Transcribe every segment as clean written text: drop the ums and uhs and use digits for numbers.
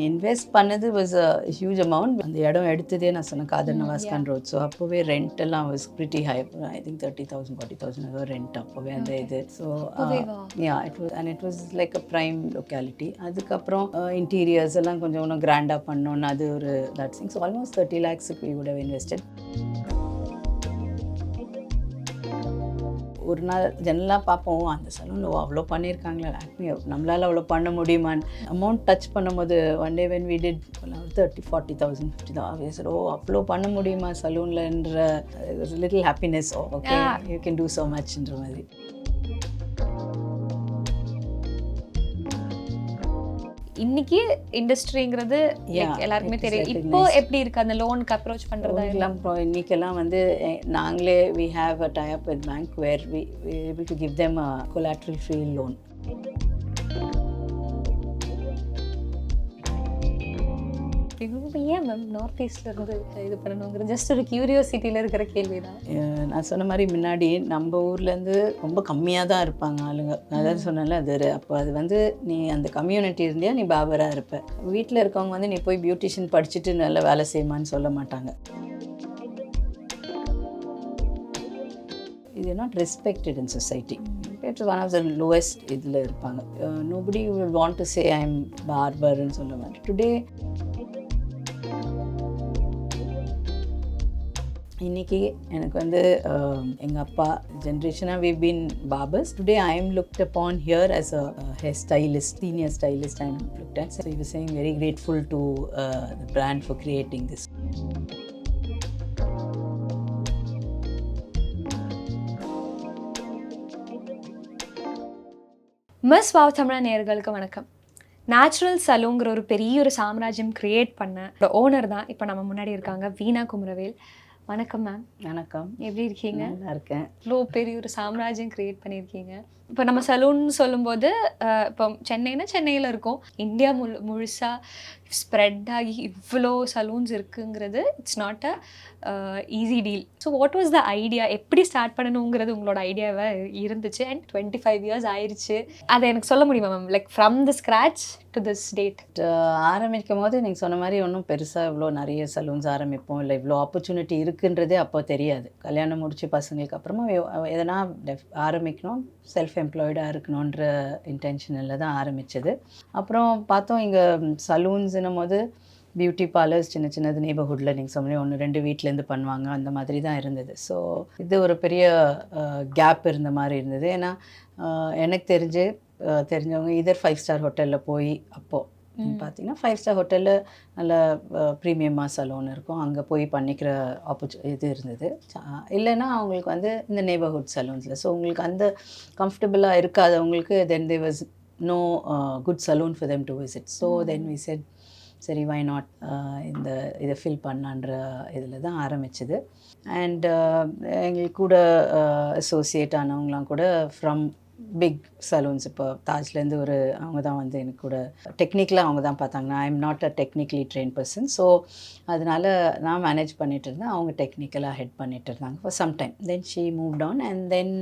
Invest பண்ணது was a huge amount. அந்த இடம் எடுத்ததே நான் சொன்னேன் காதர் நவாஸ்கான் ரோட். ஸோ அப்போவே ரெண்ட் எல்லாம் was pretty high. I think 30,000 40,000 ஏதோ ரெண்ட் அப்போவே அந்த இது. So it was like a prime locality. அதுக்கப்புறம் இன்டீரியர்ஸ் எல்லாம் கொஞ்சம் இன்னும் கிராண்டாக பண்ணோன்னு அது ஒரு that thing. So almost 30 lakhs we would have invested. ஒரு நாள் ஜெனரலாக பார்ப்போம் அந்த சலூனில் அவ்வளோ பண்ணியிருக்காங்களே, நம்மளால் அவ்வளோ பண்ண முடியுமான்னு அமௌண்ட் டச் பண்ணும்போது one day when we did 30,000 40,000 50,000 அவ்வளோ பண்ண முடியுமா சலூன்லன்ற little happiness. Okay you can do so மச்ன்ற மாதிரி. இன்னைக்கு இண்டஸ்ட்ரிங்கிறது எல்லாருக்குமே தெரியும். இப்போ எப்படி இருக்கு அந்த லோனுக்கு அப்ரோச் பண்றதா? இன்னைக்கெல்லாம் வந்து நாங்களே we have a tie up with bank where we able to give them a collateral free loan. ஏன் மேம் நார்த் ஈஸ்ட்ல இருந்து இது பண்ணணுங்கிற ஜஸ்ட் ஒரு கியூரியோசிட்டியில இருக்கிற கேள்வி தான். நான் சொன்ன மாதிரி முன்னாடி நம்ம ஊர்லேருந்து ரொம்ப கம்மியாக தான் இருப்பாங்க ஆளுங்க. அதாவது சொன்னால அது அப்போ அது வந்து நீ அந்த கம்யூனிட்டி இருந்தியா நீ பாபராக இருப்ப. வீட்டில் இருக்கவங்க வந்து நீ போய் பியூட்டிஷியன் படிச்சுட்டு நல்ல வேலை செய்யுமான்னு சொல்ல மாட்டாங்க. இது not respected in society. It's one of the lowest இதில் இருப்பாங்க. Nobody will want to say I am பார்பர்ன்னு சொல்ல மாட்டேன். டுடே இன்றைக்கி எனக்கு வந்து எங்கள் அப்பா ஜென்ரேஷனாக we've been barbers. Today I am looked upon here as a hair stylist, senior stylist I am looked at. So he was saying very grateful to the brand for creating this. Miss wow தமிழா நேயர்களுக்கு வணக்கம். Natural சலூங்கிற ஒரு பெரிய ஒரு சாம்ராஜ்யம் create பண்ண owner தான் இப்போ நம்ம முன்னாடி இருக்காங்க, வீணா குமரவேல். வணக்கம் மேம். வணக்கம். எப்படி இருக்கீங்க? நல்லா இருக்கேன். இவ்வளோ பெரிய ஒரு சாம்ராஜ்யம் கிரியேட் பண்ணியிருக்கீங்க. இப்போ நம்ம சலூன் சொல்லும்போது இப்போ சென்னையில் இருக்கும், இந்தியா முழுசாக ஸ்ப்ரெட் ஆகி இவ்வளோ சலூன்ஸ் இருக்குங்கிறது it's not a easy deal. So what was the idea? எப்படி ஸ்டார்ட் பண்ணணுங்கிறது உங்களோட ஐடியாவை இருந்துச்சு? அண்ட் 25 years ஆயிடுச்சு. அதை எனக்கு சொல்ல முடியுமா ma'am? Like from the scratch to this date. ஆரம்பிக்கும் போது நீங்கள் சொன்ன மாதிரி ஒன்றும் பெருசாக இவ்வளோ நிறைய சலூன்ஸ் ஆரம்பிப்போம் இல்லை இவ்வளோ ஆப்பர்ச்சுனிட்டி இருக்குன்றதே அப்போ தெரியாது. கல்யாணம் முடிச்சு பசங்களுக்கு அப்புறமா எதனா ஆரம்பிக்கணும், செல்ஃப் எம்ப்ளாய்டாக இருக்கணுன்ற இன்டென்ஷனில் தான் ஆரம்பித்தது. அப்புறம் பார்த்தோம் இங்கே சலூன்ஸுன்னும் போது பியூட்டி பார்லர்ஸ் சின்னது நெய்பர்ஹுட்டில் நீங்கள் சொன்னீங்க 1-2 வீட்டிலேருந்து பண்ணுவாங்க, அந்த மாதிரி தான் இருந்தது. ஸோ இது ஒரு பெரிய கேப் இருந்த மாதிரி இருந்தது. ஏன்னா எனக்கு தெரிஞ்சவங்க இதர் 5-star ஹோட்டலில் போய் அப்போது பார்த்தீங்கன்னா 5-star ஹோட்டலில் நல்ல ப்ரீமியமாக சலூன் இருக்கும், அங்கே போய் பண்ணிக்கிற இது இருந்தது. இல்லைன்னா அவங்களுக்கு வந்து இந்த நெய்பர்ஹுட் சலூன்ஸில். ஸோ உங்களுக்கு அந்த கம்ஃபர்டபுளாக இருக்காதவங்களுக்கு then they was no good saloon for them to visit. So then we said சரி வை நாட் இதை ஃபில் பண்ணலான்ற இதில் தான் ஆரம்பிச்சது. அண்ட் எங்களுக்கு கூட அசோசியேட் ஆனவங்களாம் கூட ஃப்ரம் பிக் சலூன்ஸ், இப்போ தாஜ்லேருந்து அவங்க தான் வந்து எனக்கு கூட டெக்னிக்கலாக அவங்க தான் பார்த்தாங்க. I am not a technically train person. So அதனால் நான் மேனேஜ் பண்ணிகிட்டு இருந்தேன், அவங்க டெக்னிக்கலாக ஹெட் பண்ணிகிட்டு இருந்தாங்க for some time. Then she moved on and then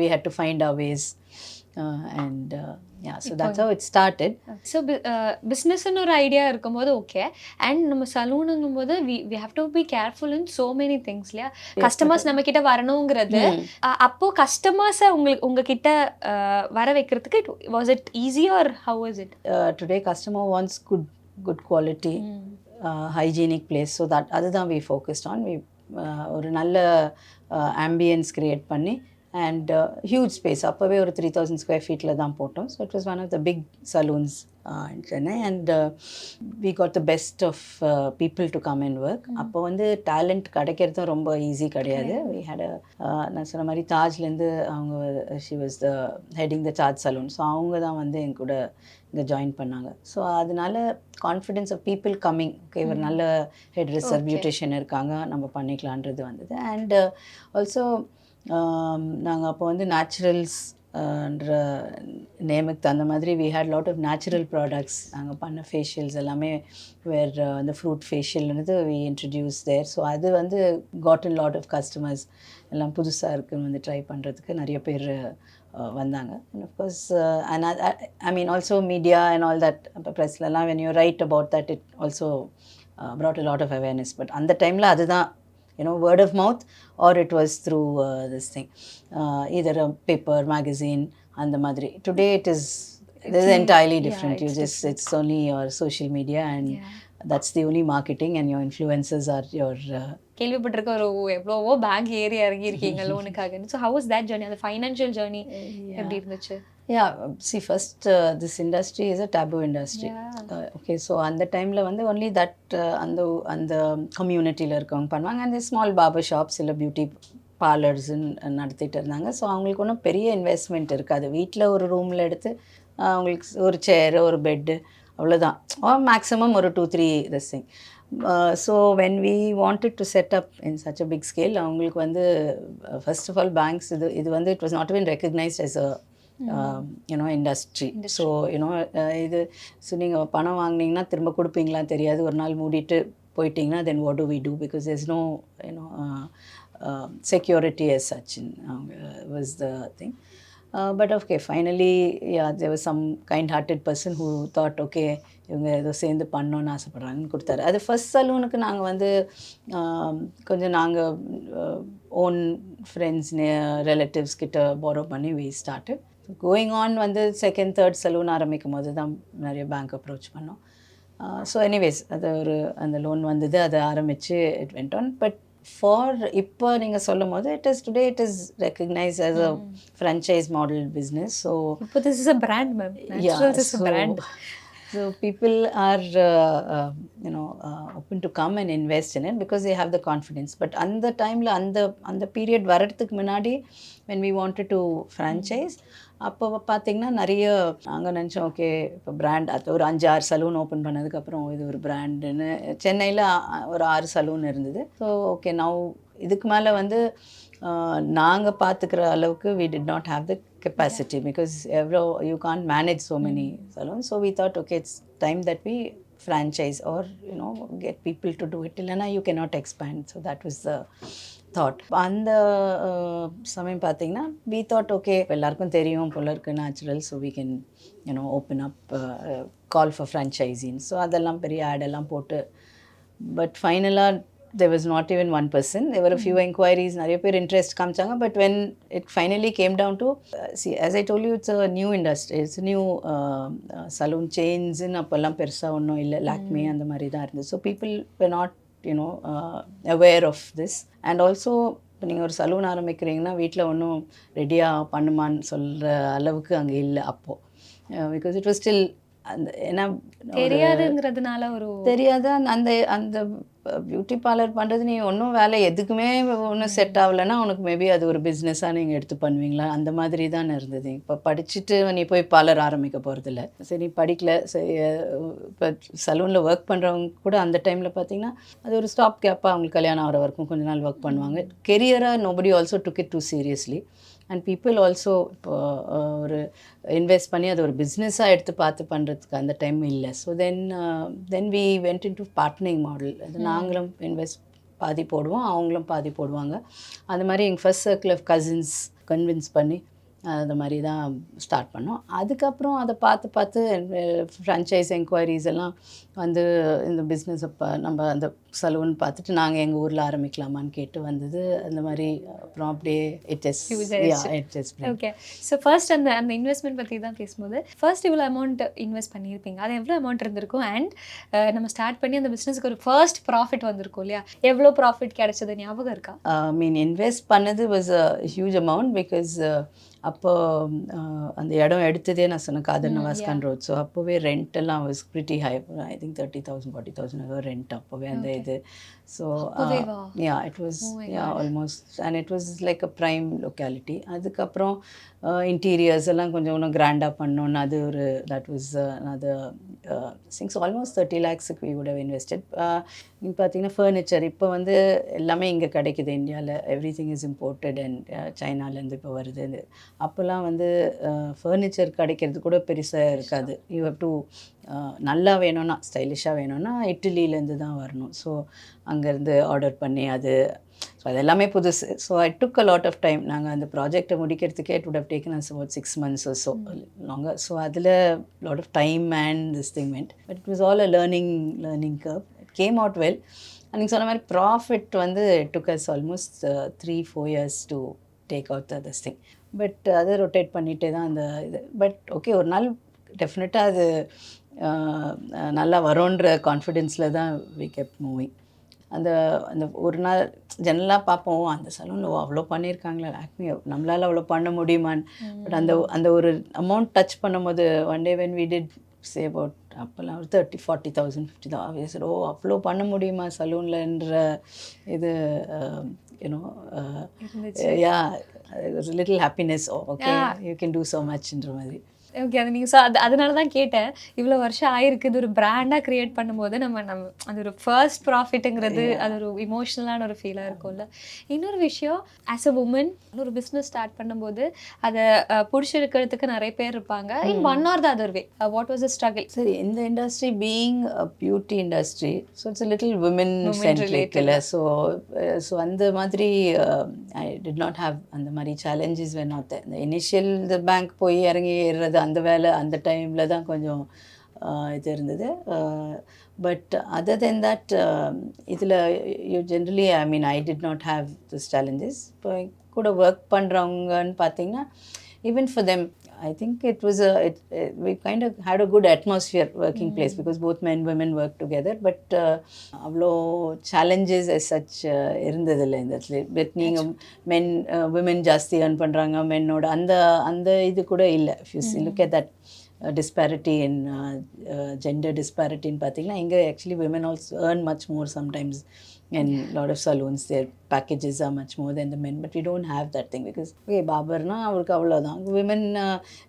we had to find our ways and so that's how it started. So business-னு ஒரு idea இருக்கும்போது ஓகே, அண்ட் நம்ம சலூனுங்கும் போது we have to be careful in so many things இல்லையா? Customers நம்ம கிட்ட வரணுங்கிறது. அப்போ கஸ்டமர்ஸை உங்ககிட்ட வர வைக்கிறதுக்கு was it easy or how was it? Today customer wants good quality, hygienic place. So அதுதான் we focused on. ஒரு நல்ல ambience create பண்ணி and huge space. அப்போவே ஒரு 3,000 square feet தான் போட்டோம். So it was one of the big saloons in Chennai and we got the best of people to come and work. அப்போ வந்து talent கிடைக்கிறதும் ரொம்ப ஈஸி கிடையாது. we had நான் சொன்ன மாதிரி தாஜ்லேருந்து அவங்க she was the heading the Taj Salon. So அவங்க தான் வந்து எங்க கூட இங்கே ஜாயின் பண்ணாங்க. ஸோ அதனால confidence of people coming, okay ஒரு நல்ல ஹெட் ட்ரெஸ்ஸர் பியூட்டிஷியன் இருக்காங்க, நம்ம பண்ணிக்கலான்றது வந்தது. அண்ட் ஆல்சோ நாங்கள் அப்போ வந்து நேச்சுரல்ஸ்ன்ற நேமுக்கு தகுந்த மாதிரி we had lot of natural products. நாங்கள் பண்ண ஃபேஷியல்ஸ் எல்லாமே வேறு அந்த ஃப்ரூட் ஃபேஷியல்ன்றது we introduced there. ஸோ அது வந்து got a lot of customers. எல்லாம் புதுசாக இருக்குன்னு வந்து ட்ரை பண்ணுறதுக்கு நிறைய பேர் வந்தாங்க. And of course, and I mean also media and all that, ப்ரெஸ்லலாம் when you write about that, it also brought a lot of awareness. But அந்த டைமில் அதுதான் word of mouth, or it was through this thing, either a paper, magazine, அந்த மாதிரி. Today it is, this is entirely different. You just, it's only your social media, and that's the only marketing, and your influencers are your கேள்விப்பட்டிருக்க ஒரு எவ்வளவோ bank ஏறி இறங்கி இருக்கீங்க லோனுக்காக. So how was that journey, அந்த ஃபைனான்ஷியல் ஜர்னி எப்படி இருந்துச்சு? Yeah, see, first, this industry is a taboo industry. Okay, so அந்த டைமில் வந்து only that அந்த கம்யூனிட்டியில் இருக்கவங்க பண்ணுவாங்க. அந்த ஸ்மால் பார்பர் ஷாப்ஸ் இல்லை பியூட்டி பார்லர்ஸ்ன்னு நடத்திட்டு இருந்தாங்க. ஸோ அவங்களுக்கு ஒன்றும் பெரிய இன்வெஸ்ட்மெண்ட் இருக்காது. வீட்டில் ஒரு ரூமில் எடுத்து அவங்களுக்கு ஒரு சேரு, ஒரு பெட்டு, அவ்வளோதான். மேக்ஸிமம் ஒரு 2-3 this thing. So when we wanted to set up in such a big scale, அவங்களுக்கு வந்து first of all banks, இது வந்து it was not even recognized as a industry. So இது ஸோ நீங்கள் பணம் வாங்கினீங்கன்னா திரும்ப கொடுப்பீங்களா தெரியாது, ஒரு நாள் மூடிட்டு போயிட்டீங்கன்னா then what do we do, because there's no security as such was the thing. But okay, finally, yeah, there was some kind-hearted person who thought, okay, இவங்க ஏதோ சேர்ந்து பண்ணோன்னு ஆசைப்பட்றாங்கன்னு கொடுத்தாரு. அது ஃபர்ஸ்ட் சலூனுக்கு நாங்கள் வந்து கொஞ்சம் நாங்கள் ஓன் ஃப்ரெண்ட்ஸ், ரிலேட்டிவ்ஸ் கிட்ட borrow பண்ணி we started. கோயிங் ஆன் வந்து செகண்ட், தேர்ட் சலூன் ஆரம்பிக்கும் போது தான் நிறைய பேங்க் அப்ரோச் பண்ணோம். ஸோ எனிவேஸ் அது அந்த லோன் வந்தது, அதை ஆரம்பித்து it went on. But for இப்போ நீங்கள் சொல்லும் போது today it is recognise as a franchise model business. So இப்போ this is a brand, ma'am. Naturals is a brand. So people are open to come and invest in it because they have the confidence. But அந்த டைமில் அந்த period வரதுக்கு முன்னாடி when we wanted to franchise, அப்போ பார்த்திங்கன்னா நிறைய நாங்கள் நினச்சோம், ஓகே இப்போ பிராண்ட், அது ஒரு 5-6 சலூன் ஓப்பன் பண்ணதுக்கப்புறம் இது ஒரு பிராண்டுன்னு சென்னையில் ஒரு 6 சலூன் இருந்தது. ஸோ ஓகே, நவ் இதுக்கு மேலே வந்து நாங்கள் பார்த்துக்கிற அளவுக்கு we did not have the capacity because you can't manage so many salons. So we thought, okay, it's time that we franchise or get people to do it. Illana you cannot expand. So that was the thought. அந்த சமயம் பார்த்தீங்கன்னா we thought, okay, எல்லாருக்கும் தெரியும் போல இருக்கு Natural, so we can open up, call for franchising. So அதெல்லாம் பெரிய add எல்லாம் போட்டு, பட் ஃபைனலாக there was not even one person. There were a few inquiries, நிறைய பேர் இன்ட்ரெஸ்ட் காமிச்சாங்க. But when it finally came down to, see, as I told you, it's a new industry. It's a new saloon chains. அப்போல்லாம் பெருசாக ஒன்றும் இல்லை, லாக்மே அந்த மாதிரி தான் இருந்தது. So people were not aware of this. And also இப்போ நீங்கள் ஒரு சலூன் ஆரம்பிக்கிறீங்கன்னா வீட்டில் ஒன்றும் ரெடியாக பண்ணுமான்னு சொல்கிற அளவுக்கு அங்கே இல்லை அப்போது. பிகாஸ் இட் வாஸ் ஸ்டில் அந்த ஏன்னா தெரியாதுங்கிறதுனால தெரியாத அந்த பியூட்டி பார்லர் பண்ணுறது நீ ஒன்றும் வேலை எதுக்குமே ஒன்றும் செட் ஆகலைன்னா உனக்கு மேபி அது ஒரு பிஸ்னஸாக நீங்கள் எடுத்து பண்ணுவீங்களா, அந்த மாதிரி தான் இருந்தது. இப்போ படிச்சுட்டு நீ போய் பார்லர் ஆரம்பிக்க போகிறதில்ல. சரி, நீ படிக்கல, சரி, இப்போ சலூனில் ஒர்க் பண்ணுறவங்க கூட அந்த டைமில் பார்த்தீங்கன்னா அது ஒரு ஸ்டாப் கேப்பாக அவங்களுக்கு கல்யாணம் ஆகிற வரைக்கும் கொஞ்ச நாள் ஒர்க் பண்ணுவாங்க. கெரியராக nobody also took it too seriously. And people also இப்போ ஒரு இன்வெஸ்ட் பண்ணி அது ஒரு பிஸ்னஸாக எடுத்து பார்த்து பண்ணுறதுக்கு அந்த டைம் இல்லை. So then we went into partnering model. அது நாங்களும் இன்வெஸ்ட் பாதி போடுவோம், அவங்களும் பாதி போடுவாங்க. அந்த மாதிரி எங்கள் first circle of cousins convince பண்ணி அது மாதிரி தான் ஸ்டார்ட் பண்ணோம். அதுக்கப்புறம் அதை பார்த்து ஃப்ரான்ச்சைஸ் என்கொயரிஸ் எல்லாம் வந்து இந்த பிஸ்னஸ் அப்போ நம்ம அந்த சலூன் பார்த்துட்டு நாங்கள் எங்கள் ஊரில் ஆரம்பிக்கலாமான்னு கேட்டு வந்தது. அந்த மாதிரி அப்புறம் அப்படியே it is okay. So first அந்த இன்வெஸ்ட்மெண்ட் பற்றி தான் பேசும்போது ஃபர்ஸ்ட் இவ்வளோ அமௌண்ட் இன்வெஸ்ட் பண்ணியிருப்பீங்க, அது எவ்வளோ அமௌண்ட் இருந்திருக்கும்? அண்ட் நம்ம ஸ்டார்ட் பண்ணி அந்த பிஸ்னஸ்க்கு ஒரு ஃபர்ஸ்ட் ப்ராஃபிட் வந்திருக்கும் இல்லையா, எவ்வளோ ப்ராஃபிட் கிடைச்சது ஞாபகம் இருக்கா? இன்வெஸ்ட் பண்ணது was a huge amount. Because அப்போ அந்த இடம் எடுத்ததே நான் சொன்னேன் காதர் நவாஸ்கான் ரோட். ஸோ அப்போவே ரெண்ட் எல்லாம் was pretty high. I think 30,000 40,000 rent அப்போவே அந்த இது. So it was almost, and it was like a prime locality. அதுக்கப்புறம் இன்டீரியர்ஸ் எல்லாம் கொஞ்சம் இன்னும் கிராண்டாக பண்ணோன்னு அது ஒரு தட் வாஸ் அது Singh almost 30 lakhs we would have invested. நீங்கள் பார்த்தீங்கன்னா ஃபர்னிச்சர் இப்போ வந்து எல்லாமே இங்கே கிடைக்குது இந்தியாவில். Everything is imported and சைனாலேருந்து இப்போ வருது. அப்போல்லாம் வந்து ஃபர்னிச்சர் கிடைக்கிறது கூட பெருசாக இருக்காது. யூ ஹவ் டு நல்லா வேணும்னா ஸ்டைலிஷாக வேணும்னா இட்டலியிலேருந்து தான் வரணும். ஸோ அங்கேருந்து ஆர்டர் பண்ணி அது ஸோ அது எல்லாமே புதுசு. So I took a lot of time. நாங்கள் அந்த ப்ராஜெக்டை முடிக்கிறதுக்கே it would have taken us about 6 months or so longer. So அதில் lot of time and this thing meant. But it was all a learning curve. It came out well. நீங்கள் சொன்ன மாதிரி profit வந்து took us almost 3-4 years to take out this thing. But அதை rotate பண்ணிகிட்டே தான் அந்த இது. பட் ஓகே, ஒரு நாள் டெஃபினட்டாக அது நல்லா வரும்ன்ற கான்ஃபிடென்ஸில் தான் வி கெப்ட் மூவிங். அந்த அந்த ஒரு நாள் ஜெனரலாக பார்ப்போம், அந்த சலூனில் அவ்வளோ பண்ணியிருக்காங்களே, ஆக்மி நம்மளால் அவ்வளோ பண்ண முடியுமான்னு. பட் அந்த ஒரு அமௌண்ட் டச் பண்ணும்போது one day when we did say about அப்போல்லாம் ஒரு 30,000-40,000 50,000 அவ்வளோ பண்ண முடியுமா சலூன்லன்ற இது you know yeah little happiness. Okay, you can do so மச்ன்ற மாதிரி. ஓகே, அது நீங்கள் அதனால தான் கேட்டேன். இவ்வளோ வருஷம் ஆயிருக்கு, இது ஒரு பிராண்டாக க்ரியேட் பண்ணும்போது நம்ம அது ஒரு ஃபர்ஸ்ட் ப்ராஃபிட்டுங்கிறது அது ஒரு இமோஷ்னலான ஒரு ஃபீலாக இருக்கும்ல. இன்னொரு விஷயம், ஆஸ் அ உமன் ஒரு பிஸ்னஸ் ஸ்டார்ட் பண்ணும்போது அதை பிடிச்சிருக்கிறதுக்கு நிறைய பேர் இருப்பாங்க. In one R the other way, what was the struggle? சரி, இந்த industry being a beauty industry, so it's little women centric இல்லை. ஸோ அந்த மாதிரி ஐ டிட் நாட் ஹாவ் அந்த மாதிரி சேலஞ்சஸ் வேணும். இந்த இனிஷியல் இந்த பேங்க் போய் இறங்கி ஏறுறது அந்த வேலை அந்த டைமில் தான் கொஞ்சம் இது இருந்தது. பட் அதர் தென் தட் இதில் you generally I mean I did not have this challenges. இப்போ கூட ஒர்க் பண்ணுறவங்கன்னு பார்த்தீங்கன்னா, even for them I think it was we kind of had a good atmosphere working place because both men women work together. But avlo challenges as such irundadilla in that but neenga men women jaasti earn pandranga men oda and idu kuda illa. If you look at that disparity in gender disparity in pathina, inga actually women also earn much more sometimes. In a lot of salons their packages are much more than the men, but we don't have that thing because okay, barber na avarku avladhaan. Women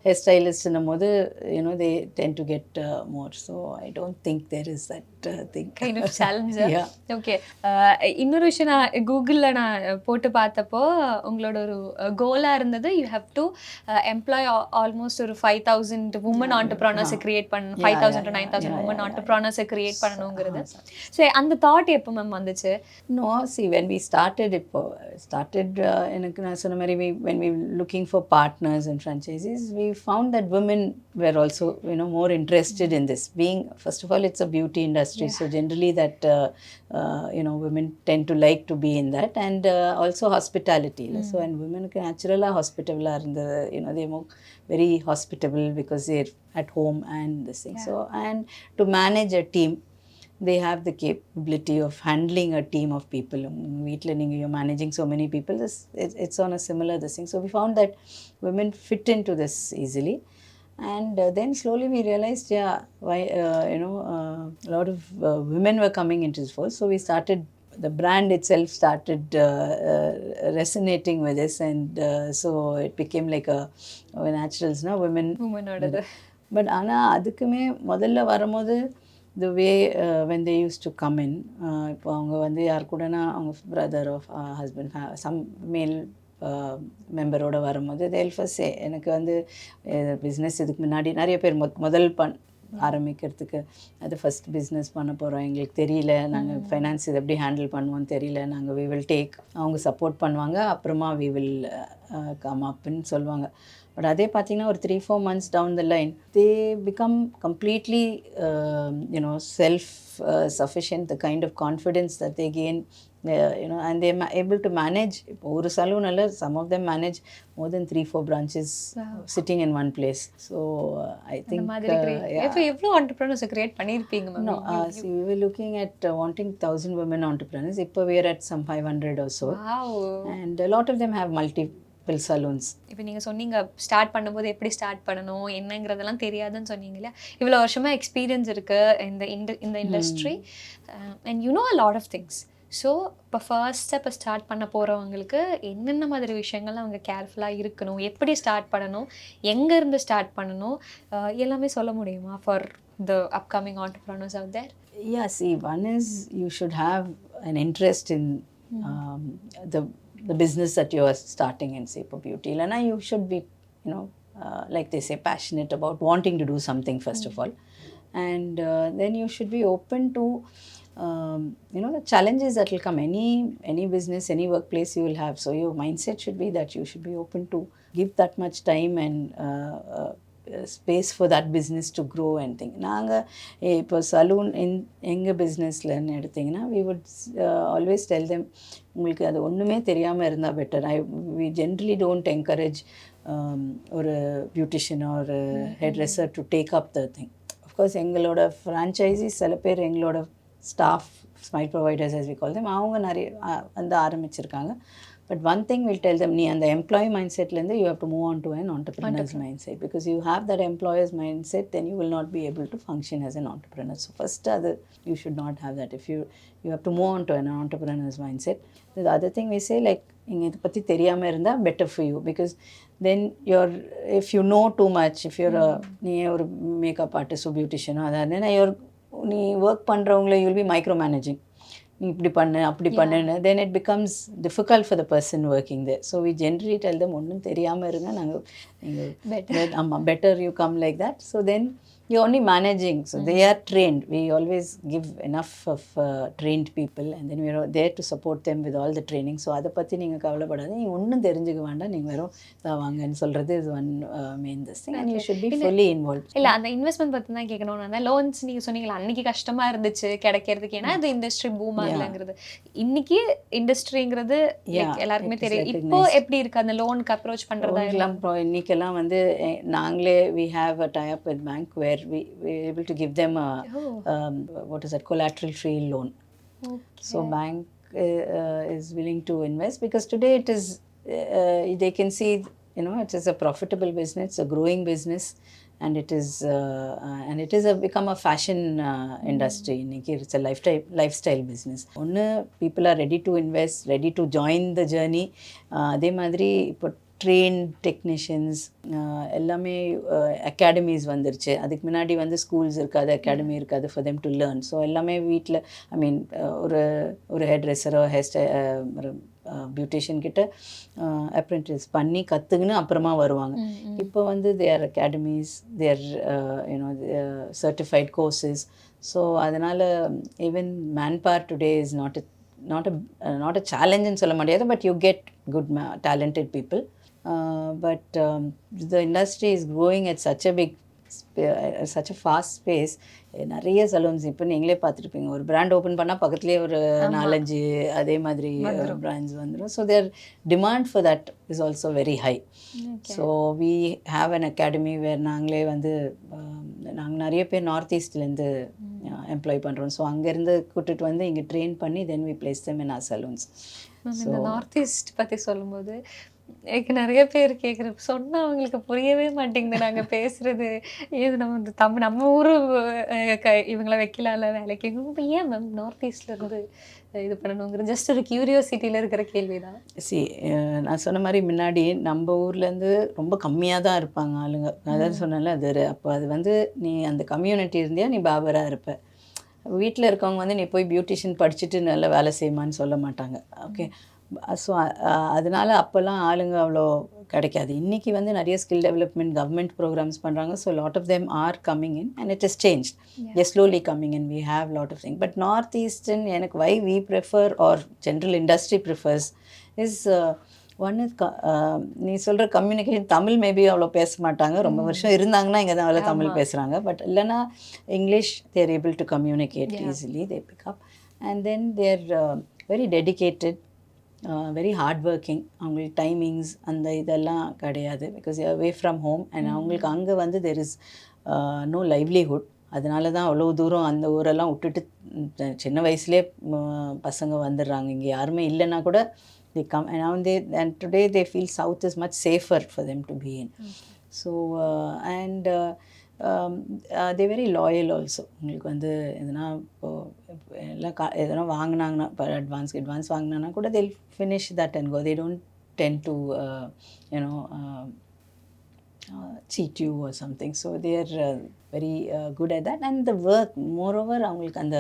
hairstylist numbodhu they tend to get more. So I don't think there is that thing kind of challenge. Yeah. Okay, இன்னொரு விஷயம் நான் கூகுளில் நான் போட்டு பார்த்தப்போ உங்களோட ஒரு கோலாக இருந்தது, you have to employ almost ஒரு 5,000 women entrepreneurs கிரியேட் பண்ணணும், 5,000 to 9,000 women entrepreneurs கிரியேட் பண்ணணுங்கிறது. ஸோ அந்த தாட் எப்போ மேம் வந்துச்சு? No, see, when we started எனக்கு நான் சொன்ன மாதிரி when we were looking for partners and franchisees, we found that women were also more interested in this. Being, first of all, it's a beauty industry, so generally that women tend to like to be in that, and also hospitality. So and women naturally hospitable are in the they are very hospitable because they're at home and this thing. So and to manage a team, they have the capability of handling a team of people. You're managing so many people, it's on a similar this thing. So we found that women fit into this easily, and then slowly we realized why a lot of women were coming into this fold. So we started, the brand itself started resonating with us, and so it became like a Naturals na women order. But ana adukume modalla varumbodhu the way when they used to come in, இப்போ அவங்க வந்து யார் கூடனா அவங்க brother of husband some மேல் மெம்பரோட வரும்போது they'll first say, எனக்கு வந்து business இதுக்கு முன்னாடி நிறைய பேர் முதல் ஆரம்பிக்கிறதுக்கு அது ஃபஸ்ட் பிஸ்னஸ் பண்ண போகிறோம், எங்களுக்கு தெரியல, நாங்கள் ஃபைனான்ஸ் இது எப்படி ஹேண்டில் பண்ணுவோன்னு தெரியல, நாங்கள் we will take, அவங்க சப்போர்ட் பண்ணுவாங்க, அப்புறமா we will come upன்னு சொல்லுவாங்க. பட் அதே பார்த்தீங்கன்னா ஒரு 3-4 months down the line they become completely self-sufficient, the kind of confidence that they gain, and they are able to manage. ஒரு சலூன் அல்ல, some of them manage more than 3-4 branches sitting in one place. So I think எவ்வளோ entrepreneurs create பண்ணியிருப்பீங்க ma'am? No, see, we were looking at wanting 1,000 women entrepreneurs. இப்போ we are at some 500 or so. Wow. And a lot of them have multiple salons. இப்போ நீங்கள் சொன்னீங்க start பண்ணும்போது எப்படி start பண்ணணும் என்னங்கிறதெல்லாம் தெரியாதுன்னு சொன்னீங்க இல்லையா? இவ்வளோ வருஷமாக எக்ஸ்பீரியன்ஸ் இருக்குது இந்த industry, and you know a lot of things. So இப்போ ஃபர்ஸ்ட் ஸ்டெப் ஸ்டார்ட் பண்ண போகிறவங்களுக்கு என்னென்ன மாதிரி விஷயங்கள் அவங்க கேர்ஃபுல்லாக இருக்கணும், எப்படி ஸ்டார்ட் பண்ணணும், எங்கேருந்து ஸ்டார்ட் பண்ணணும், எல்லாமே சொல்ல முடியுமா for the upcoming entrepreneurs out there? Yeah, see, one is you should have an interest in the business that you are starting in, say, for beauty. Lana, you should be, like they say, passionate about wanting to do something, first of all. and then you should be open to the challenges that will come. Any business, any workplace you will have. So your mindset should be that you should be open to give that much time and space for that business to grow and think. நாங்கள் இப்போ salon எங்கள் பிஸ்னஸ்லன்னு எடுத்திங்கன்னா we would always tell them, உங்களுக்கு அது ஒன்றுமே தெரியாமல் இருந்தால் better. we generally don't encourage ஒரு பியூட்டிஷியன் ஒரு hair dresser to take up the thing. Of course எங்களோட ஃப்ரான்ச்சைசிஸ் சில பேர் எங்களோட staff smile providers as we call them, அவங்க நிறைய வந்து ஆரம்பிச்சிருக்காங்க. But one thing we'll tell them, நீ அந்த எம்ப்ளாயி மைண்ட் செட்லேருந்து you have to move on to an entrepreneur's mindset, because you have that employer's mindset, then you will not be able to function as an entrepreneur. So first அது you should not have that. If you have to move on to an entrepreneur's mindset. The other thing we say, like நீங்கள் இதை பற்றி தெரியாமல் இருந்தால் better for you, because then if you know too much, if you're நீ ஒரு makeup artist பியூட்டிஷியனோ அதாவது நீ ஒர்க் பண்ணுறவங்கள you will be micro managing. நீ இப்படி பண்ணு அப்படி பண்ணுன்னு, then it becomes difficult for the person working there. So we generally tell them ஒன்றும் தெரியாமல் இருங்க, நீங்கள் ஆமாம் better you come like that. So then you're only managing, so they are trained. We always give enough of trained people, and then we are there to support them with all the training. So அதை பற்றி நீங்கள் கவலைப்படாது, நீங்கள் ஒன்றும் தெரிஞ்சுக்க வேண்டாம், நீங்கள் வெறும் வாங்கன்னு சொல்கிறது is one main this thing, and you should be fully involved. இல்லை அந்த இன்வெஸ்ட்மெண்ட் பற்றி தான் கேட்கணும். நான் லோன்ஸ் நீங்கள் சொன்னீங்களா அன்றைக்கி கஷ்டமாக இருந்துச்சு கிடைக்கிறதுக்கு, ஏன்னா இது இண்டஸ்ட்ரி பூம் ஆகலைங்கிறது. இன்றைக்கி இண்டஸ்ட்ரிங்கிறது எல்லாருக்குமே தெரியும். இப்போ எப்படி இருக்குது அந்த லோனுக்கு அப்ரோச் பண்ணுறதா? இன்றைக்கெல்லாம் வந்து நாங்களே we have a tie up with bank where we're able to give them a what is that, collateral free loan. Okay. So bank is willing to invest, because today it is they can see, it is a profitable business, it's a growing business, and it is become a fashion industry. It's a lifestyle business. One, people are ready to invest, ready to join the journey. அதே மாதிரி இப்போ trained technicians எல்லாமே academies வந்துருச்சு. அதுக்கு முன்னாடி வந்து schools இருக்காது, academy இருக்காது for them to learn. So எல்லாமே வீட்டில் ஒரு ஹேர் ட்ரெஸ்ஸரோ ஒரு பியூட்டிஷியன் கிட்ட அப்ரெண்டிஸ் பண்ணி கற்றுக்குன்னு அப்புறமா வருவாங்க. இப்போ வந்து தேர் அகாடமிஸ், தேர் சர்டிஃபைட் கோர்சஸ். ஸோ அதனால் even man power today is not a challenge ன்னு சொல்ல முடியாது, but you get good talented people. But the industry is growing at such a fast pace. நிறைய சலூன்ஸ் இப்போ நீங்களே பார்த்துருப்பீங்க, ஒரு பிராண்ட் ஓப்பன் பண்ணால் பக்கத்துலேயே ஒரு 4-5 அதே மாதிரி பிராண்ட்ஸ் வந்துடும். So their demand for that is also very high. So we have an academy where நாங்களே வந்து நாங்கள் நிறைய பேர் நார்த் ஈஸ்ட்லேருந்து எம்ப்ளாய் பண்ணுறோம். ஸோ அங்கேருந்து கூட்டிகிட்டு வந்து இங்கே ட்ரெயின் பண்ணி then we place them in our saloons. இந்த நார்த் ஈஸ்ட் பற்றி சொல்லும்போது எனக்கு நிறைய பேர் கேட்குறப்ப சொன்னால் அவங்களுக்கு புரியவே மாட்டேங்குது நாங்கள் பேசுகிறது. ஏது நம்ம ஊர் இவங்கள வைக்கலாம்ல வேலைக்கு, இப்போ ஏன் மேம் நார்த் ஈஸ்ட்லேருந்து இது பண்ணணுங்கிற ஜஸ்ட் ஒரு க்யூரியோசிட்டியில் இருக்கிற கேள்வி தான். நான் சொன்ன மாதிரி முன்னாடி நம்ம ஊர்லேருந்து ரொம்ப கம்மியாக தான் இருப்பாங்க ஆளுங்க. அதாவது சொன்னால அப்போ அது வந்து நீ அந்த கம்யூனிட்டி இருந்தியா நீ பாபராக இருப்ப. வீட்டில் இருக்கவங்க வந்து நீ போய் பியூட்டிஷியன் படிச்சுட்டு நல்லா வேலை செய்யுமான்னு சொல்ல மாட்டாங்க. ஓகே, ஸோ அதனால் அப்போல்லாம் ஆளுங்க அவ்வளோ கிடைக்காது. இன்றைக்கி வந்து நிறைய ஸ்கில் டெவலப்மெண்ட் கவர்மெண்ட் ப்ரோக்ராம்ஸ் பண்ணுறாங்க. So lot of them are coming in and it is change. As slowly coming in. We have lot of thing. But north eastern எனக்கு why we prefer our general industry prefers is one is நீ சொல்கிற communication. Tamil maybe அவ்வளோ பேச மாட்டாங்க, ரொம்ப வருஷம் இருந்தாங்கன்னா இங்கே தான் அவ்வளோ தமிழ் பேசுகிறாங்க. பட் இல்லைனா English they're able to communicate easily, they pick up. And then they're very dedicated, very hard working. அவங்களுக்கு டைமிங்ஸ் அந்த இதெல்லாம் கிடையாது, because away from home. And அவங்களுக்கு அங்கே வந்து தெர் இஸ் நோ லைவ்லிஹுட். அதனால தான் அவ்வளோ தூரம் அந்த ஊரெல்லாம் விட்டுட்டு சின்ன வயசுலேயே பசங்க வந்துடுறாங்க. இங்கே யாருமே இல்லைன்னா கூட they come, and today they feel south is much safer for them to be in. So and they very loyal also. உங்களுக்கு வந்து எதனா எல்லாம் எதனா வாங்கினாங்கன்னா இப்போ அட்வான்ஸ் வாங்கினாங்கன்னா கூட they'll finish that and go. They don't tend to cheat you or something. So they are very good at that. And the work, moreover, அவங்களுக்கு அந்த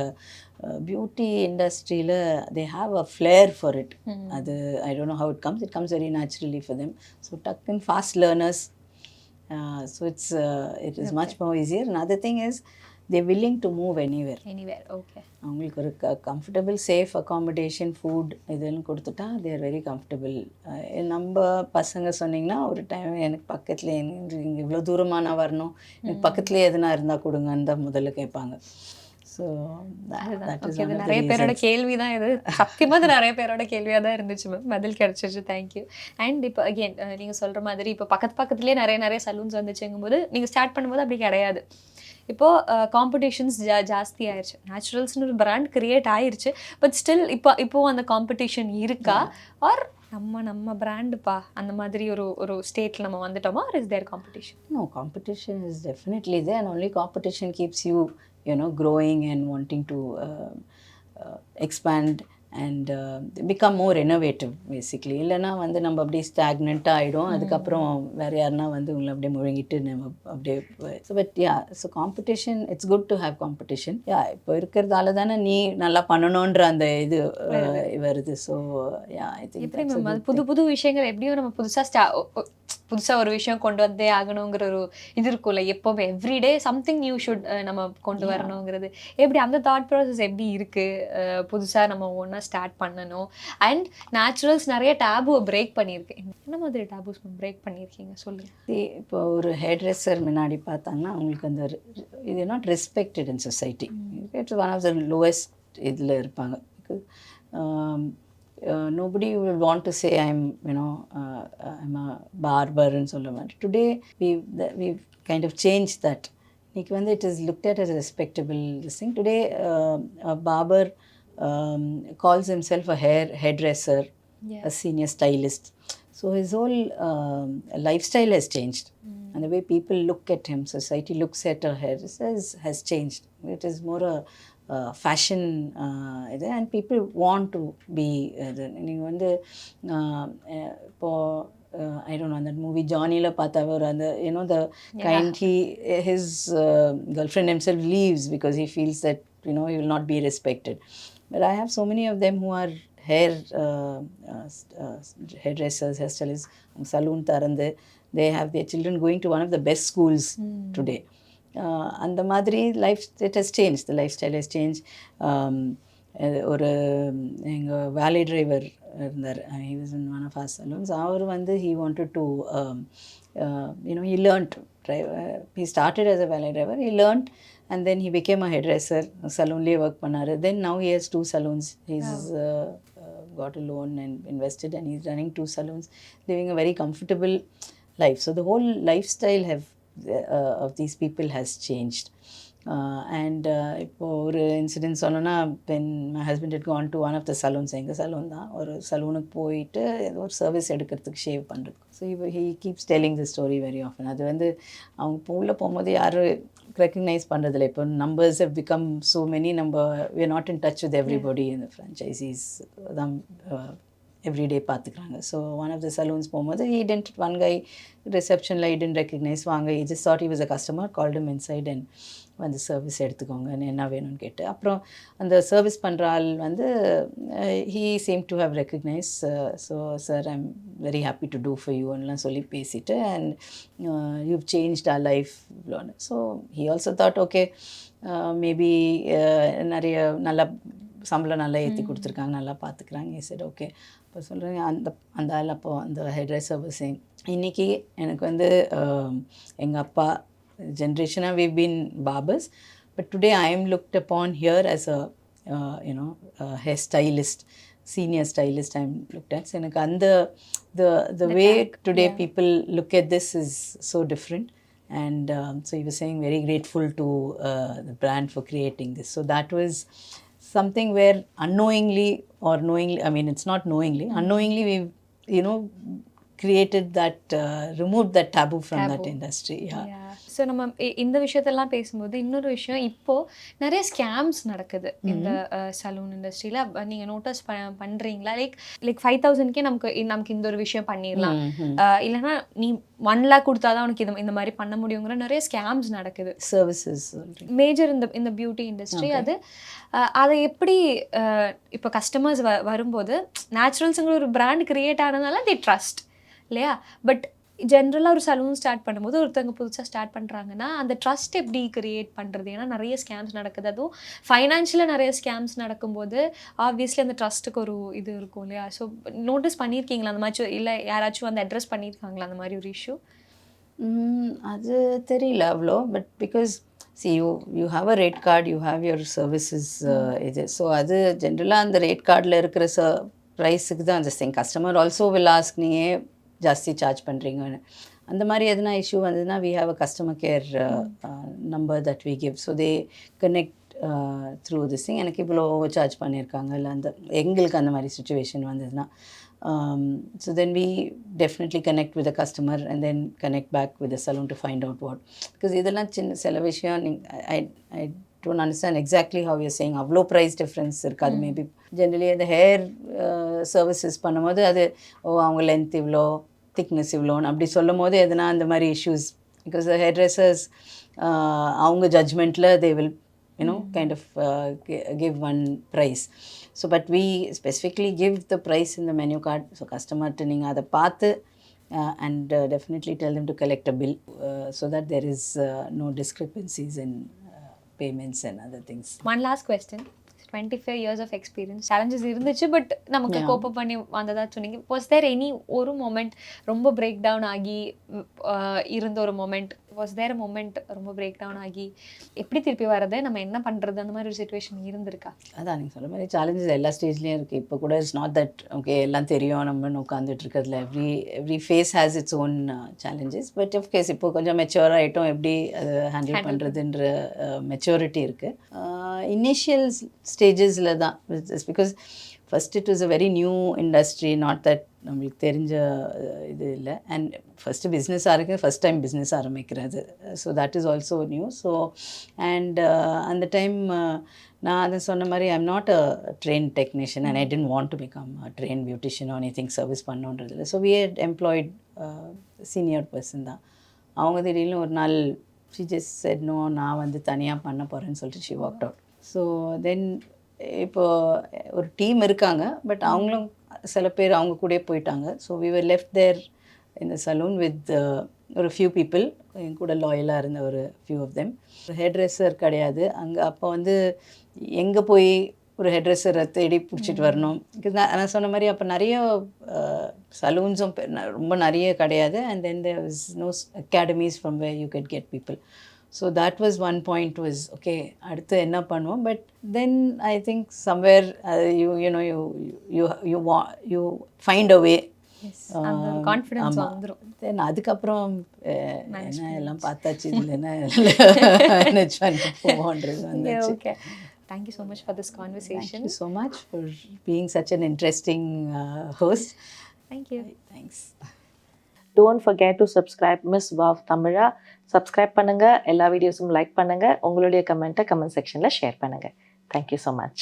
beauty இண்டஸ்ட்ரியில் they have a flair for it. அது I don't know how it comes very naturally for them. So tuck in fast learners. So it is much more easier. Another thing is they're willing to move anywhere. Okay. அவங்களுக்கு ஒரு comfortable safe accommodation food இதுன்னு கொடுத்துட்டா தேர் very comfortable. நம்ம பசங்க சொன்னிங்கன்னா ஒரு time எனக்கு பக்கத்தில் இங்கே இவ்வளோ தூரமாக நான் வரணும், எனக்கு பக்கத்துலேயே எதுனா இருந்தால் கொடுங்கன்னு தான் முதல்ல கேட்பாங்க. ஸோ நிறைய பேரோட கேள்வி தான் இது, சத்தியமாக அது நிறைய பேரோட கேள்வியாக தான் இருந்துச்சு மேம். பதில் கிடச்சிருச்சு, தேங்க்யூ. அண்ட் இப்போ அகெயின் நீங்கள் சொல்கிற மாதிரி இப்போ பக்கத்துலேயே நிறைய சலூன்ஸ் வந்துச்சுங்கும்போது நீங்கள் ஸ்டார்ட் பண்ணும்போது அப்படி கிடையாது. இப்போது காம்படிஷன்ஸ் ஜாஸ்தி ஆயிடுச்சு. நேச்சுரல்ஸ்னு ஒரு பிராண்ட் கிரியேட் ஆயிடுச்சு. பட் ஸ்டில் இப்போது அந்த காம்படிஷன் இருக்கா, ஆர் நம்ம பிராண்டுப்பா அந்த மாதிரி ஒரு ஸ்டேட்டில் நம்ம வந்துட்டோமா, or is there competition? No, competition is definitely there, and only competition keeps you, growing and wanting to expand and become more innovative basically. இல்லைனா வந்து நம்ம அப்படியே ஸ்டாக்னண்ட்டாக ஆகிடும். அதுக்கப்புறம் வேறு யாருன்னா வந்து உங்களை அப்படியே முழுங்கிட்டு நம்ம அப்படியே. So but so competition, it's good to have competition. இப்போ இருக்கிறதால தானே நீ நல்லா பண்ணணுன்ற அந்த இது வருது. ஸோ ஐ திங்க் எப்படி மேம் அது புது விஷயங்கள் எப்படியும் நம்ம புதுசாக ஒரு விஷயம் கொண்டு வந்தே ஆகணுங்கிற ஒரு இது இருக்கும்ல எப்போவுமே. எவ்ரிடே சம்திங் நியூ ஷுட் நம்ம கொண்டு வரணுங்கிறது எப்படி அந்த தாட் ப்ராசஸ் எப்படி இருக்குது? புதுசாக நம்ம ஒன்றா ஸ்டார்ட் பண்ணணும். அண்ட் நேச்சுரல்ஸ் நிறைய டேபுவை பிரேக் பண்ணியிருக்கு. என்ன மாதிரி டேபுஸ் பிரேக் பண்ணியிருக்கீங்க சொல்லுங்கள். இப்போ ஒரு ஹேர் ட்ரெஸ்ஸர் முன்னாடி பார்த்தாங்கன்னா அவங்களுக்கு அந்த இது not respected in society. It's one of the lowest இதில் இருப்பாங்க. Nobody will want to say I'm a barber and so on. Today we've kind of changed that. It is looked at as a respectable thing. Today a barber calls himself a hairdresser, a senior stylist. So his whole lifestyle has changed. And the way people look at him, society looks at a hairdresser has changed. It is more a fashion இது, and people want to be இது. நீங்கள் வந்து இப்போது I don't know அந்த movie ஜானியில் பார்த்தா ஒரு அந்த the kind his girlfriend himself leaves because he feels that he will not be respected. But I have so many of them who are hairdressers, hairstylists, saloon தரந்து, they have their children going to one of the best schools today. அந்த மாதிரி it has changed, the lifestyle has changed. ஒரு எங்கள் வேலி driver இருந்தார், he was in one of our saloons. அவர் வந்து he wanted to he learnt he started as a valet driver, he learnt and then he became a hairdresser, saloonலேயே work பண்ணார். Then now he has 2 saloons. He's got a loan and invested, and he's running 2 saloons, living a very comfortable life. So the whole lifestyle of these people has changed. And இப்போ ஒரு incident சொன்னோன்னா, when my husband had gone to one of the saloons, எங்கள் salon தான், ஒரு சலூனுக்கு போயிட்டு ஏதோ ஒரு service எடுக்கிறதுக்கு ஷேவ் பண்ணுறது. So he keeps telling the story very often. அது வந்து அவங்க இப்போ உள்ளே போகும்போது யாரும் ரெக்கக்னைஸ் பண்ணுறதில்ல. இப்போ numbers have become so many, we are not in touch with everybody in the franchisees தான் எவ்ரிடே பார்த்துக்கிறாங்க. So one of the salons போகும்போது one guy ரிசப்ஷனில் he didn't recognize வாங்க, he just thought he was a customer, called him inside and வந்து service எடுத்துக்கோங்கன்னு என்ன வேணும்னு கேட்டு, அப்புறம் அந்த சர்வீஸ் பண்ணுற ஆள் வந்து he seemed to have recognized. So sir, I'm very happy to do for you ன்னுலாம் சொல்லி பேசிட்டு, and you've changed our life. So he also thought, okay, maybe நிறைய நல்லா சம்பளம் நல்லா ஏற்றி கொடுத்துருக்காங்க, நல்லா பார்த்துக்குறாங்க. he said okay. இப்போ சொல்கிறேன் அந்த ஆள் அப்போது அந்த ஹெட்ரைஸ் சர்வீஸிங். இன்றைக்கி எனக்கு வந்து எங்கள் அப்பா ஜென்ரேஷனாக we've been barbers, but today I am looked upon here as a hair stylist, senior stylist I am looked at. So எனக்கு அந்த the way today people look at this is so different. And so he was saying very grateful to the brand for creating this. So that was something where unknowingly or knowingly, I mean it's not knowingly, unknowingly we've created that, removed that taboo from that industry. So நம்ம இந்த விஷயத்தெல்லாம் பேசும்போது இன்னொரு விஷயம், இப்போது நிறைய scams நடக்குது இந்த சலூன் இண்டஸ்ட்ரியில். நீங்கள் நோட்டீஸ் பண்ணுறீங்களா? லைக் 5,000க்கே நமக்கு இந்த ஒரு விஷயம் பண்ணிடலாம், இல்லைனா நீ 1 lakh கொடுத்தா தான் உனக்கு இந்த மாதிரி பண்ண முடியுங்கிற நிறைய ஸ்கேம்ஸ் நடக்குது. சர்வீசஸ் மேஜர் இந்த பியூட்டி இண்டஸ்ட்ரி. அதை எப்படி இப்போ கஸ்டமர்ஸ் வரும்போது நேச்சுரல்ஸுங்கிற ஒரு பிராண்ட் கிரியேட் ஆனதுனால they ட்ரஸ்ட் இல்லையா? பட் ஜென்ரலாக ஒரு சலூன் ஸ்டார்ட் பண்ணும்போது ஒருத்தவங்க புதுசாக ஸ்டார்ட் பண்ணுறாங்கன்னா அந்த ட்ரஸ்ட் எப்படி கிரியேட் பண்ணுறது? ஏன்னா நிறைய ஸ்கேம்ஸ் நடக்குது. அதுவும் ஃபைனான்ஷியலாக நிறைய ஸ்கேம்ஸ் நடக்கும்போது ஆப்வியஸ்லி அந்த ட்ரஸ்ட்டுக்கு ஒரு இது இருக்கும் இல்லையா? ஸோ நோட்டீஸ் பண்ணியிருக்கீங்களா அந்த மாதிரி? இல்லை யாராச்சும் வந்து அட்ரஸ் பண்ணியிருக்காங்களா அந்த மாதிரி ஒரு இஷ்யூ? அது தெரியல அவ்வளோ. But because you have a rate card, you have your services இது. ஸோ அது ஜென்ரலாக அந்த ரேட் கார்டில் இருக்கிற ப்ரைஸுக்கு தான் அந்த thing. Customer also will ask, நீ ஏன் ஜாஸ்தி சார்ஜ் பண்ணுறீங்கன்னு. அந்த மாதிரி எதனா இஷ்யூ வந்ததுன்னா we have a customer care number that we give. So they connect through this thing. எனக்கு இவ்வளோ ஓவர் சார்ஜ் பண்ணியிருக்காங்க, இல்லை அந்த எங்களுக்கு அந்த மாதிரி சுச்சுவேஷன் வந்ததுன்னா. So then we definitely connect with the customer and then connect back with the salon to find out what. Because இதெல்லாம் சின்ன சில விஷயம் I don't understand exactly how you're saying அவ்வளோ ப்ரைஸ் டிஃப்ரென்ஸ் இருக்காது. மேபி ஜென்ரலி அந்த hair services பண்ணும்போது அது அவங்க லென்த் இவ்வளோ, திக்னஸ் இவ்வளோன்னு அப்படி சொல்லும் போது எதுனா அந்த மாதிரி இஷ்யூஸ். பிகாஸ் ஹேர் ட்ரெஸ்ஸர்ஸ் அவங்க ஜட்ஜ்மெண்ட்டில் they will kind of give one price. So but we specifically give the price in the menu card. So customer நீங்க அதை பார்த்து and definitely tell them to collect a bill so that there is no discrepancies in payments and other things. One last question. 25 years of experience. Challenges இருந்துச்சு, but நமக்கு கோப் அப் பண்ணி வந்ததா சொன்னீங்க. Was there any ஒரு moment ரொம்ப break down ஆகி இருந்த ஒரு moment? Was there a moment ரொம்ப பிரேக் டவுன் ஆகி எப்படி திருப்பி வரது, நம்ம என்ன பண்ணுறது, அந்த மாதிரி ஒரு சுச்சுவேஷன் இருந்திருக்கா? அதான் நீங்கள் சொல்ல மாதிரி சேலஞ்சஸ் எல்லா ஸ்டேஜ்லேயும் இருக்குது. இப்போ கூட இட்ஸ் நாட் தட் ஓகே எல்லாம் தெரியும் நம்மன்னு உட்காந்துட்டு இருக்கிறதுல. Every phase has its own challenges. But of course இப்போ கொஞ்சம் மெச்சூர் ஆகிட்டோம், எப்படி அதை ஹேண்டில் பண்ணுறதுன்ற மெச்சூரிட்டி இருக்குது. இனிஷியல் ஸ்டேஜஸில் தான். Because first it was a very new industry, not that நம்மளுக்கு தெரிஞ்ச இது இல்லை. அண்ட் ஃபஸ்ட்டு பிஸ்னஸாக இருக்குது, ஃபஸ்ட் டைம் பிஸ்னஸ் ஆரம்பிக்கிறது. So that is also new. So and அந்த டைம் நான் அதை சொன்ன மாதிரி I'm not a train technician and I didn't want to become a train beautician or anything service பண்ணோன்றதில்லை. So we had employed senior person தான். அவங்க திடீர்னு ஒரு நாள் ஷி ஜஸ்ட் செட் நோ, நான் வந்து தனியாக பண்ண போகிறேன்னு சொல்லிட்டு she walked out. So then இப்போது ஒரு டீம் இருக்காங்க, பட் அவங்களும் சில பேர் அவங்க கூட போயிட்டாங்க. So we were left there in the salon with ஒரு ஃபியூ பீப்புள். என் கூட லாயலாக இருந்த ஒரு few of them. Hair dresser கிடையாது அங்கே. அப்போ வந்து எங்கே போய் ஒரு ஹேர் ட்ரெஸ்ஸரை தேடி பிடிச்சிட்டு வரணும். நான் சொன்ன மாதிரி அப்போ நிறைய சலூன்ஸும் ரொம்ப நிறைய கிடையாது. And then there was no academies from where you get get people. So that was one point, was okay அடுத்து என்ன பண்ணுவோம். But then I think somewhere you find a way. அந்த கான்ஃபிடன்ஸ் வந்துரும். தென் அதுக்கப்புறம் என்ன எல்லாம் பார்த்தாச்சு, இதில் என்ன மேனேஜ் பண்ணி போவோன்றது வந்துச்சு. Okay, thank you so much for this conversation. Thank you so much for being such an interesting host. Thank you. Thanks. Don't forget to subscribe Miss Wow Tamila. Subscribe பண்ணுங்க, எல்லா வீடியோஸும் லைக் பண்ணுங்க, உங்களுடைய கமெண்ட்டை comment செக்ஷனில் share பண்ணுங்க. Thank you so much.